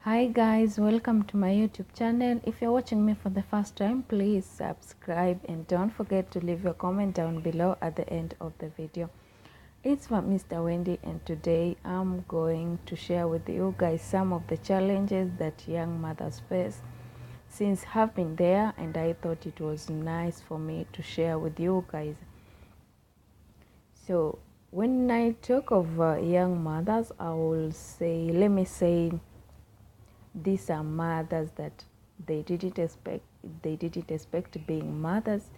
Hi guys, welcome to my YouTube channel. If you're watching me for the first time, please subscribe and don't forget to leave your comment down below at the end of the video. It's from Mr. Wendy, and today I'm going to share with you guys some of the challenges that young mothers face since I've been there, and I thought it was nice for me to share with you guys. So when I talk of young mothers, let me say these are mothers that they didn't expect being mothers,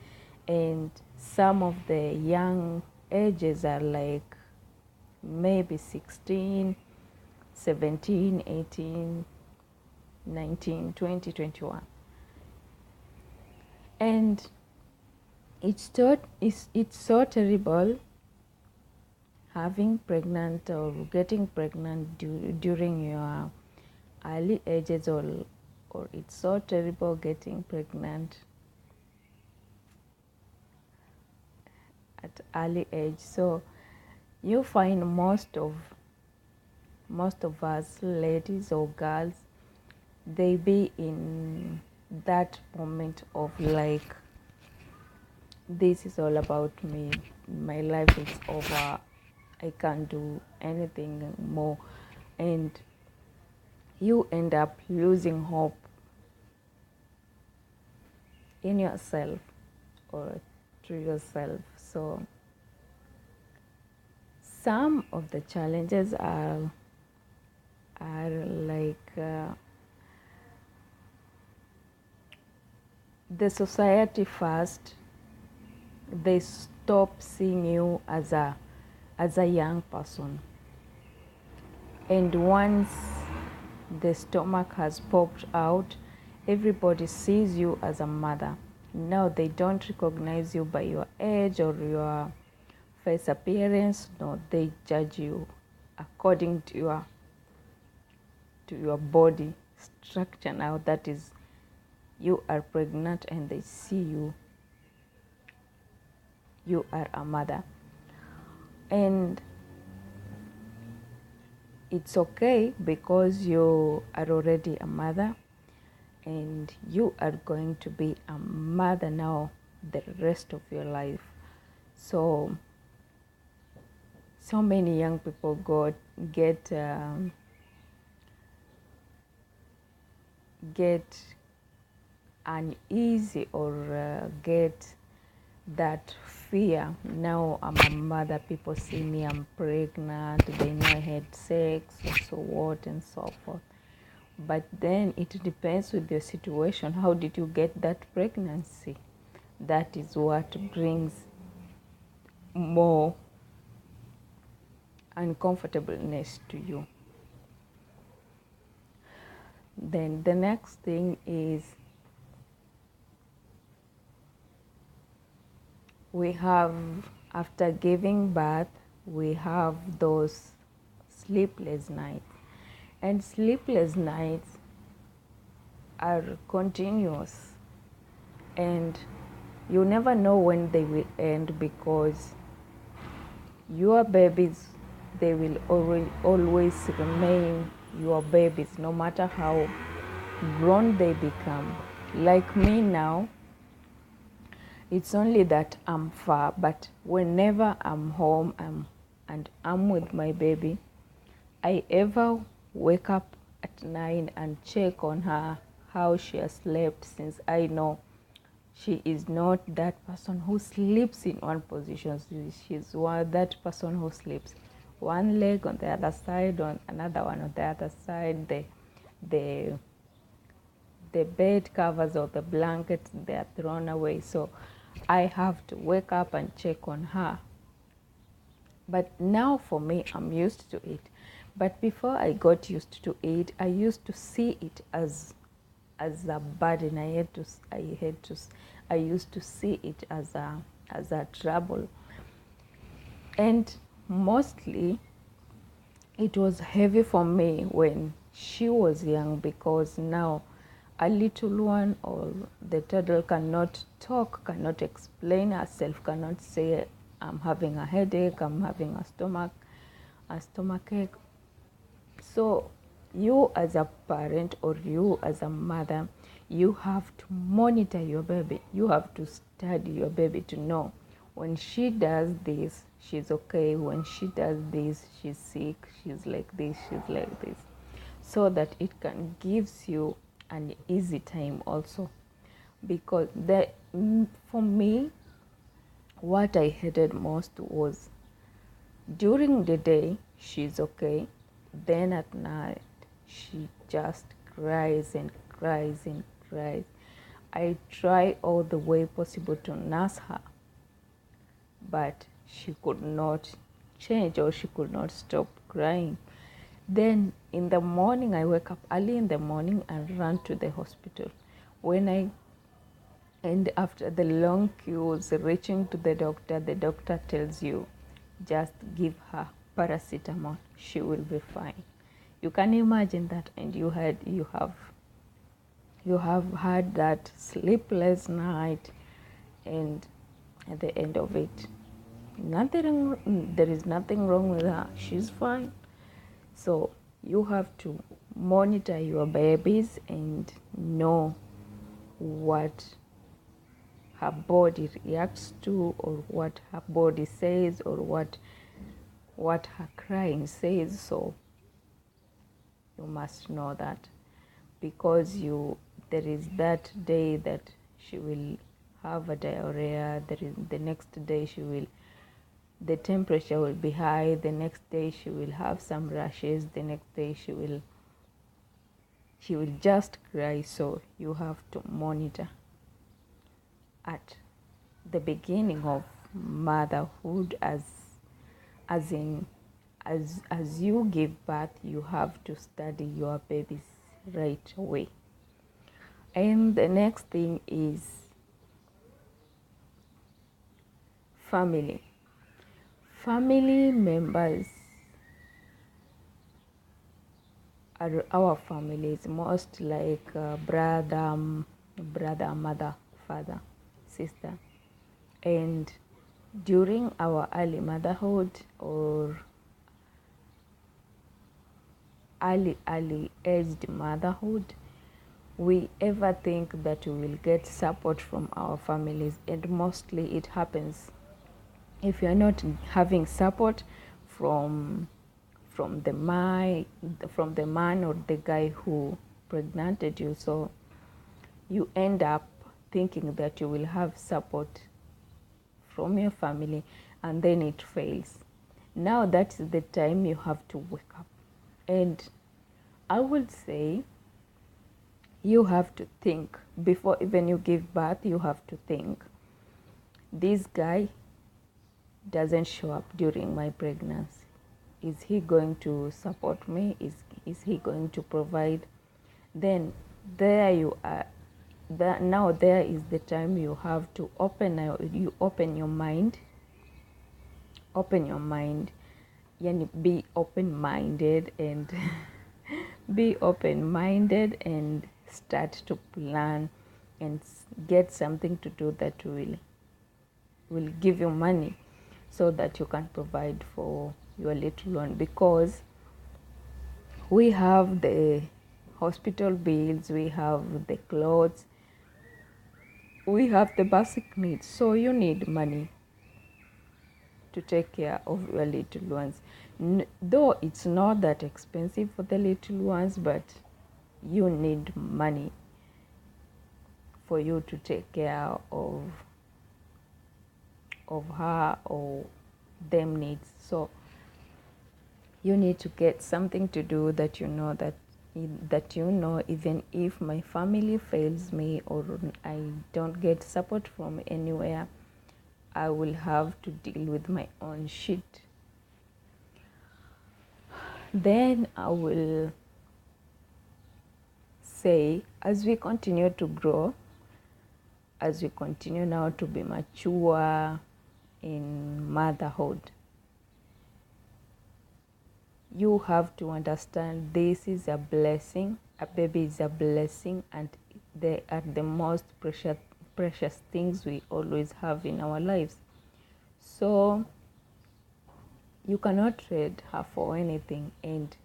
and some of the young ages are like maybe 16, 17, 18, 19, 20, 21. And it's so terrible having pregnant or getting pregnant during your early ages, or it's so terrible getting pregnant at early age. So you find most of us ladies or girls, they be in that moment of like, this is all about me, my life is over, I can't do anything more, and you end up losing hope in yourself or to yourself. So some of the challenges are like the society first, they stop seeing you as a young person, and once the stomach has popped out, everybody sees you as a mother. Now they don't recognize you by your age or your face appearance. No, they judge you according to your body structure. Now that is, you are pregnant and they see you are a mother, and it's okay because you are already a mother and you are going to be a mother now the rest of your life. So many young people get uneasy or get that fear. Now I'm a mother, people see me, I'm pregnant, they know I had sex, or so what and so forth. But then it depends with your situation. How did you get that pregnancy? That is what brings more uncomfortableness to you. Then the next thing is, we have, after giving birth, we have those sleepless nights. And sleepless nights are continuous, and you never know when they will end, because your babies, they will always remain your babies, no matter how grown they become. Like me now, it's only that I'm far, but whenever I'm home and I'm with my baby, I ever wake up at 9 and check on her, how she has slept, since I know she is not that person who sleeps in one position. She's that person who sleeps one leg on the other side, on another one on the other side. The bed covers or the blankets, they are thrown away. So I have to wake up and check on her. But now for me, I'm used to it. But before I got used to it, I used to see it as a burden. I used to see it as a trouble. And mostly it was heavy for me when she was young, because now a little one or the toddler cannot talk, cannot explain herself, cannot say, I'm having a headache, I'm having a stomachache. So You as a parent or you as a mother, you have to monitor your baby. You have to study your baby to know when she does this, she's okay. When she does this, she's sick, she's like this, she's like this. So that it can gives you an easy time also. Because for me, what I hated most was during the day, she's okay. Then at night, she just cries and cries and cries. I try all the way possible to nurse her, but she could not change or she could not stop crying. Then in the morning, I wake up early in the morning and run to the hospital. And after the long queues reaching to the doctor tells you, just give her paracetamol, she will be fine. You can imagine that, and you have had that sleepless night, and at the end of it, there is nothing wrong with her. She's fine. So you have to monitor your babies and know what her body reacts to, or what her body says, or what her crying says. So you must know that, because there is that day that she will have a diarrhea. There is the next day the temperature will be high. The next day she will have some rashes. The next day she will just cry. So you have to monitor at the beginning of motherhood, as you give birth. You have to study your babies right away. And the next thing is family members are our families, most like brother, mother, father, sister. And during our early motherhood or early aged motherhood, we ever think that we will get support from our families, and mostly it happens. If you are not having support from the man or the guy who pregnanted you, so you end up thinking that you will have support from your family, and then it fails. Now that's the time you have to wake up. And I would say you have to think before even you give birth. You have to think, this guy doesn't show up during my pregnancy. Is he going to support me? Is he going to provide? Then there you are. Now there is the time you have to open your mind. Open your mind. Be open-minded and be open-minded and start to plan and get something to do that will give you money, so that you can provide for your little one, because we have the hospital bills, we have the clothes, we have the basic needs. So you need money to take care of your little ones. Though it's not that expensive for the little ones, but you need money for you to take care of her or them needs. So you need to get something to do that you know even if my family fails me or I don't get support from anywhere, I will have to deal with my own shit. Then I will say, as we continue to grow, as we continue now to be mature in motherhood, you have to understand this is a blessing. A baby is a blessing, and they are the most precious things we always have in our lives. So you cannot trade her for anything, and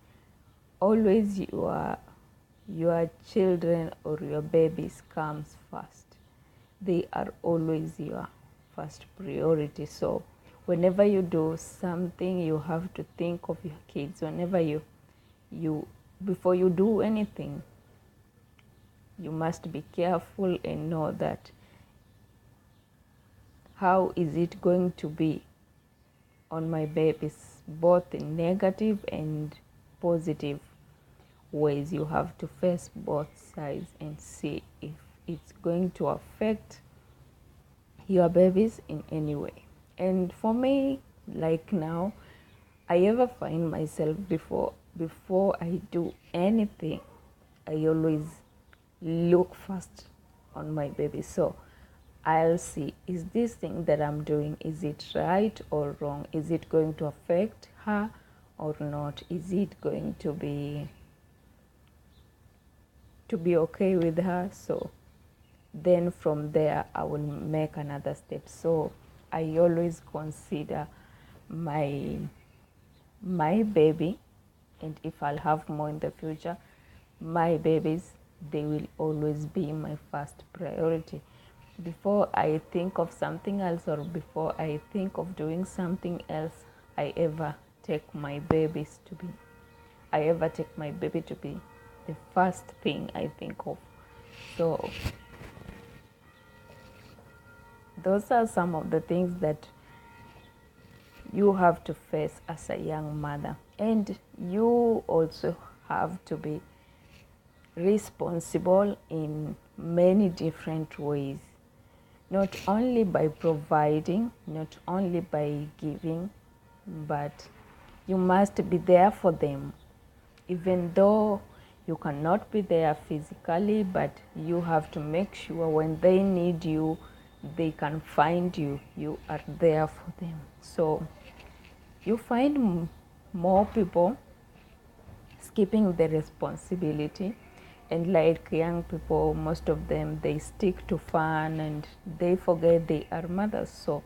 always your children or your babies comes first. They are always your first priority. So whenever you do something, you have to think of your kids. Whenever you before you do anything, you must be careful and know that how is it going to be on my babies, both in negative and positive ways. You have to face both sides and see if it's going to affect your babies in any way. And for me, like now, I ever find myself before I do anything, I always look first on my baby. So I'll see, is this thing that I'm doing, is it right or wrong? Is it going to affect her or not? Is it going to be okay with her? So then from there I will make another step. So I always consider my baby, and if I'll have more in the future, my babies, they will always be my first priority. Before I think of something else, or before I think of doing something else, I ever take my baby to be the first thing I think of. So those are some of the things that you have to face as a young mother. And you also have to be responsible in many different ways, not only by providing, not only by giving, but you must be there for them. Even though you cannot be there physically, but you have to make sure when they need you, they can find you. You are there for them. So you find more people skipping the responsibility, and like young people, most of them, they stick to fun and they forget they are mothers. So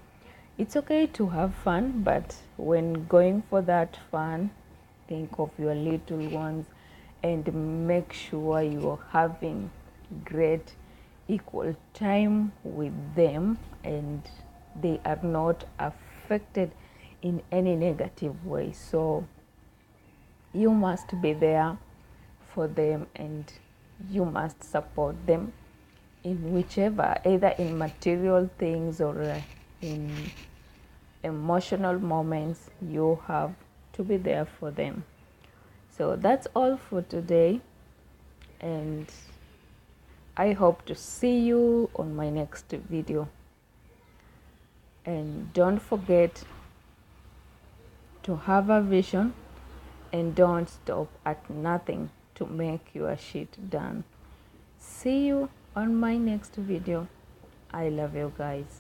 it's okay to have fun, but when going for that fun, think of your little ones and make sure you're having great equal time with them and they are not affected in any negative way. So you must be there for them and you must support them in whichever, either in material things or in emotional moments. You have to be there for them. So that's all for today, and I hope to see you on my next video. And don't forget to have a vision and don't stop at nothing to make your shit done. See you on my next video. I love you guys.